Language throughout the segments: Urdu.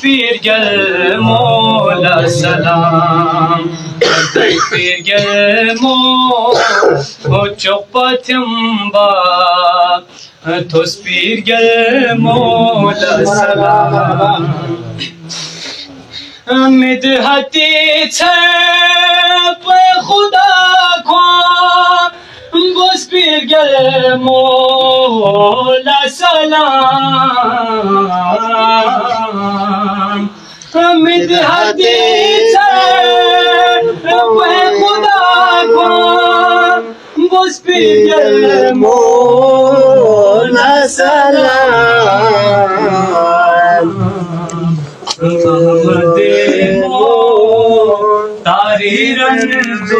Pir gel mola salam Pir gel mo çok patim ba Tos pir gel mola salam Midhati che pe khuda ko Bos pir gel mola salam Midhati che pe khuda ko Bos pir gel mola salam Tari ranzo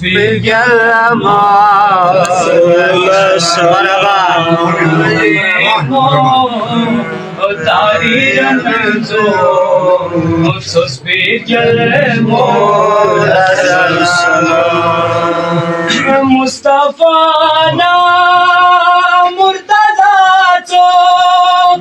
Pir gel Tari ranzo Pir gel Mustafa na Murtaza chok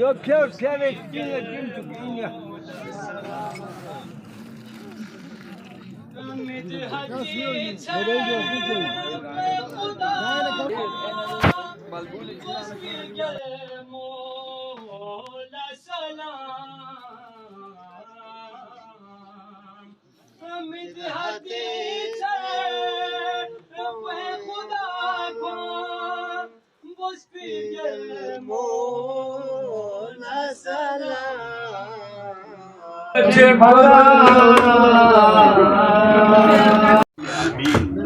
Yok yok evet yine yine. Nasıl yiyorsun? Nereye gidiyorsun?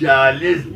40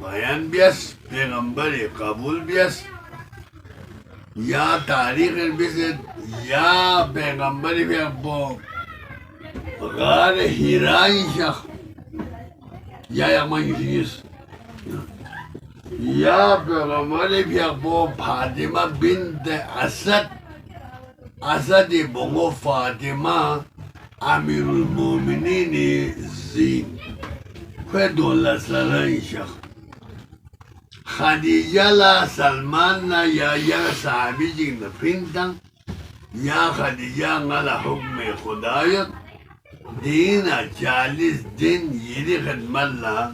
بیان بیس پیغمبر قبول بیس یا تاریخ بیس یا پیغمبر بیس با غار هیرای شخ یا یکمان یوشیس یا پیغمبر بیس با فاطمه بنت اسد بونگو فاطمه امیر المومنین زین خواه دولت سرای شخ خدیجه لا سلمان لا یا صحابی جنگ پینتن یا خدیجه غلا حکم خدایت دین 40 دن یری خدمت لا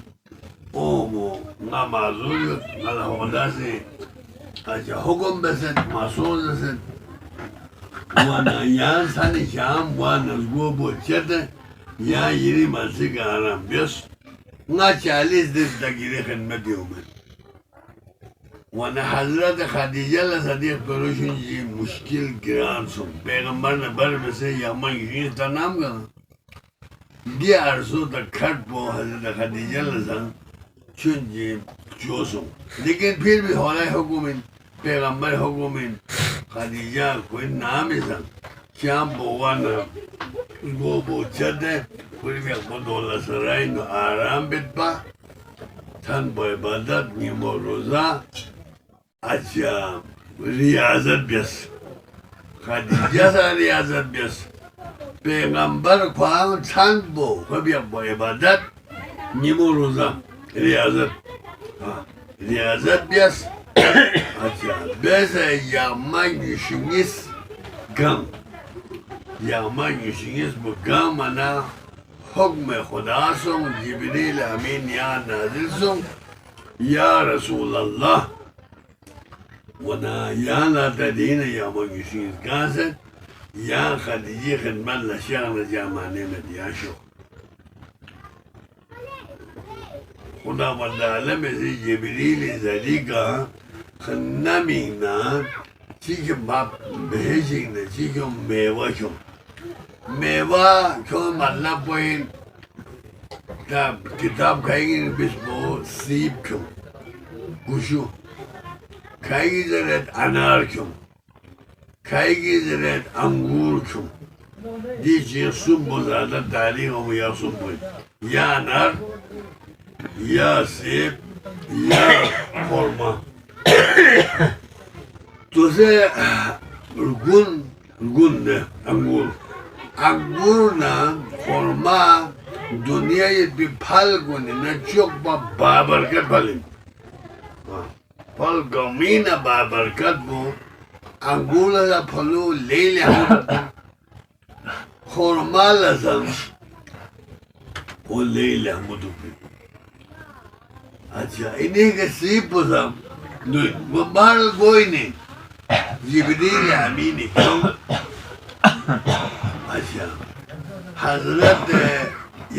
اومو نمازوریت غلا خدا سے اچھا حکم بسد مسئول بسد وانا یا سانی شام وانا زگو بوچت یا یری مسیق آرام بیس نا 40 دن تکیری خدمت اومد وانا حضرت خدیجه لصدیق پروشن جی مشکل گران سن پیغمبر نے بر بسے یامن یقین تا نام گا دی عرصو تا کھٹ پو حضرت خدیجه لسن چون جی چوسن لیکن پھر بھی حوالای حکومن پیغمبر حکومن خدیجه کوئی نامی سن شام بوانا گو بو چده کوئی بھی اکبر دولت سرائی نو آرام بیت پا تن با عبادت نیمو روزا اچھا ریاضت بیس خدیجه سا ریاضت بیس پیغمبر خواه چند بو خواه با عبادت نیمو روزا ریاضت بیس اچھا بیس یاما یشنیس گم یاما یشنیس بو گم انا حکم خدا سن جبریل امین یا نازل سن یا رسول اللہ ونا یا لا تدین یا مگیشین کاسد یا خدیجی خدمت لشغل جامعنے میں دیا شو خدا وند عالم سے جبریل زدی کا خنمینا چیک باپ بہشین چیک میوہ شو میوہ شو مطلب پوین کتاب کھائیں گے بس بو سیب شو گوشو کھائے گی ضرورت انار کیوں کھائے گی ضرورت انگور کیوں دی چیز سن بو زیادہ تاریخ ہو یا سن بو یا انار یا سیب یا خورما تو سے گن دے انگور نا خورما دنیا یہ بھی پھل گنے نا چوک با بابرکت پھلیں پھل گمین بابرکت بو انگور لزا پھلو لے لیا خورما لزا وہ لے لیا مدو پی اچھا انہیں کے سیب پوزا وہ بار کوئی نہیں جبریل امینی کیوں اچھا حضرت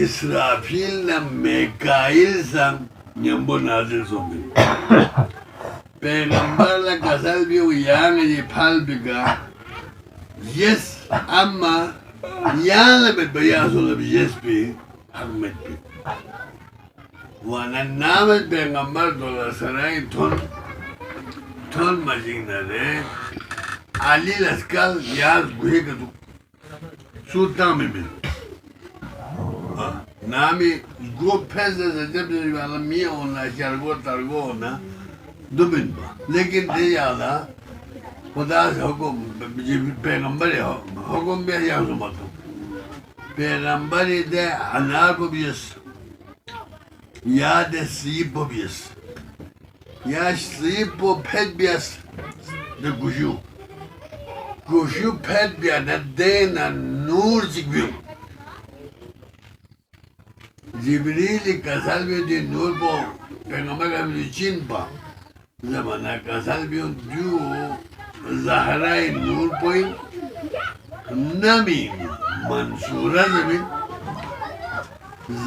اسرافیل نا میکائل سن نمبو نازل سنگی پیغمبر لا کسل بیو یانگ جی پھل بگا یس اما یانگ بیت بیاسو لب یس بی حکمت بی وانا نامت پیغمبر دولا سرائی تھون مجینہ دے علی لسکال یاز گوھے کتو سوتا میں مل نامی گو پھیس دے جب والا میاں ہونا چرگو ترگو ہونا دوبن با لیکن دے یادا خدا سے حکم پیغمبر حکم بھی یا حکمتو پیغمبر دے انار کو بیس یا دے سیب کو بیس یا سیب کو پھیت بیس دے گوشو پھیت بیا نا دے نا نور چک بیو جبریل کسل بیو دی نور پو پیغمبر کا بیو چین پا زمانہ کسل بیو جو زہرائی نور پوئی نمی منصورہ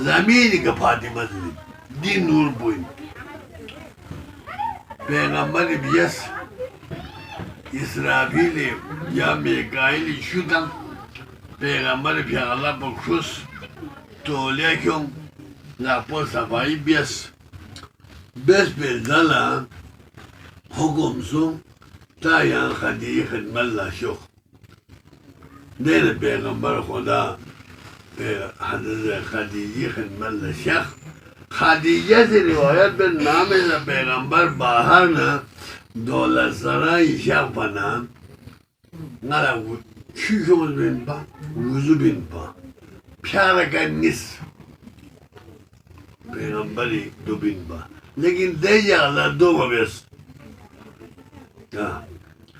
زمین کا فاطمہ زمین دی نور پوئی پیغمبر بیس اسرافیل یا میکائیل شدن پیغمبر پیغلا پا خس تولیا کیوں لاپو صفائی بیس besbelala hukumsun tayan hadiyi khidmalla şok. Dene peygamber Khuda Hazreti Hadiyi khidmalla şak. Hadiye se rivayet bir name se peygamber bahar na dolar saray şak pana ngala çüşümüz bin pa yüzü bin pa pyara kanis peygamberi do bin pa lekin deyala do mabes ya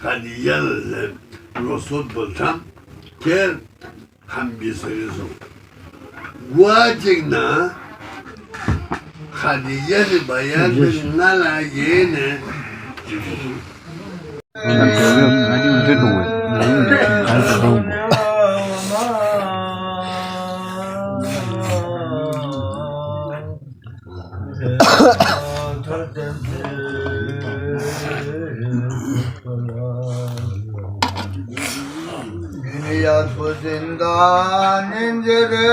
Hadiye se Resul bultam ker hambi sayısı wajigna Hadiye se bayan bir nala yene Dünya bu zindan incere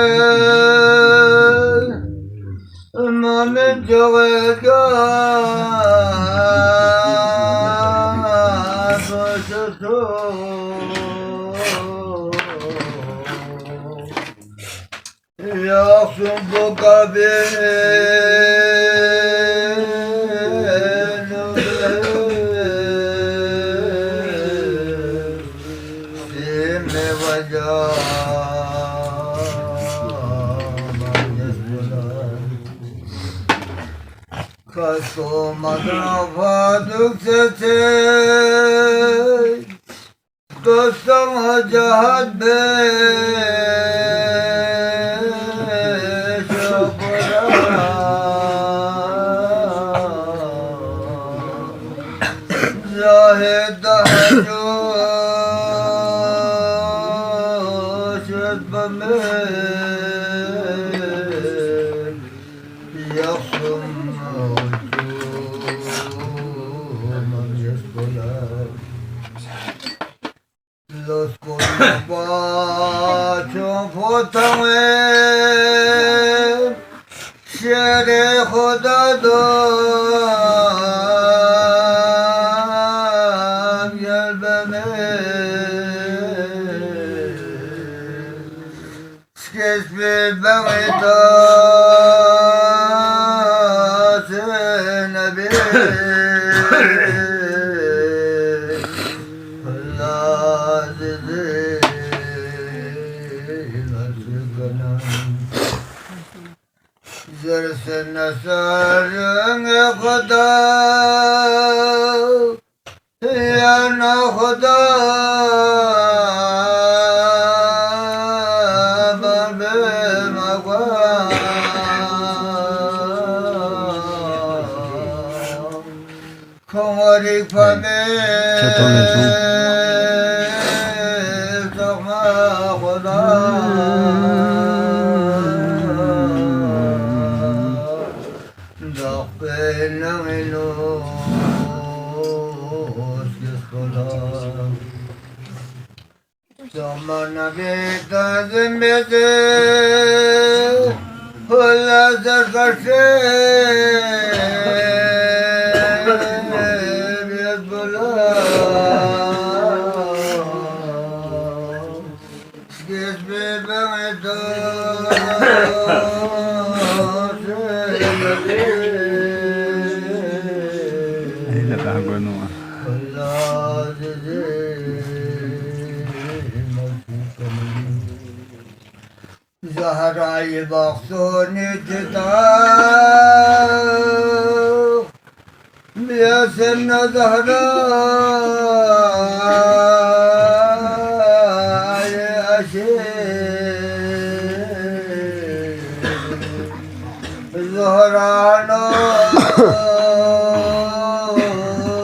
Amanın çoğega Koşusu Yoksun bu Kasımadın sesi dostuma cahat Zahid daha coş etmemi Yoksun Los colabachos fotamen Şere Khudadan gel beni Kesbi beni tasene bir Zersen sarıngı Khuda Yana Khuda Babim akva Kongarik pame Sakma Khuda Zamana beta zembede Hula zarkarse Biyat bula Gezbe bangeta Zahra-i baksuni cita Biyasen Zahra-i aşir Zahra'na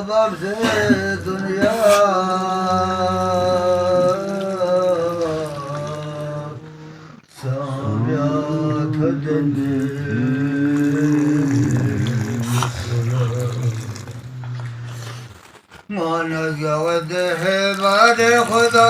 babse dünya Mana gavd hai bare Khuda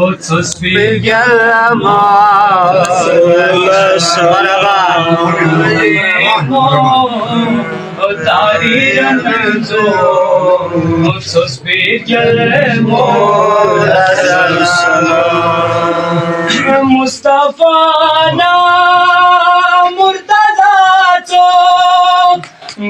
Otuz bir gelma Tarihin otuz bir gelma Mustafa'na Murtaza çok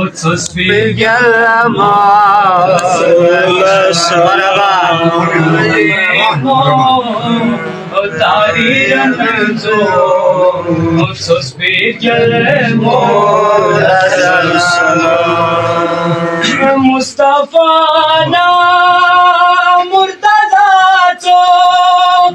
otuz bir gelma Tarihin otuz bir gelma Mustafa'na Murtaza çok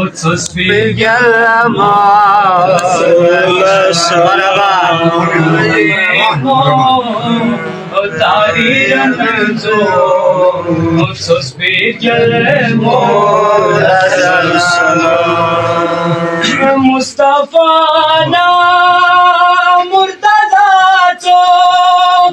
otuz bir gelma Tarihin otuz bir gelma Mustafa'na Murtaza çok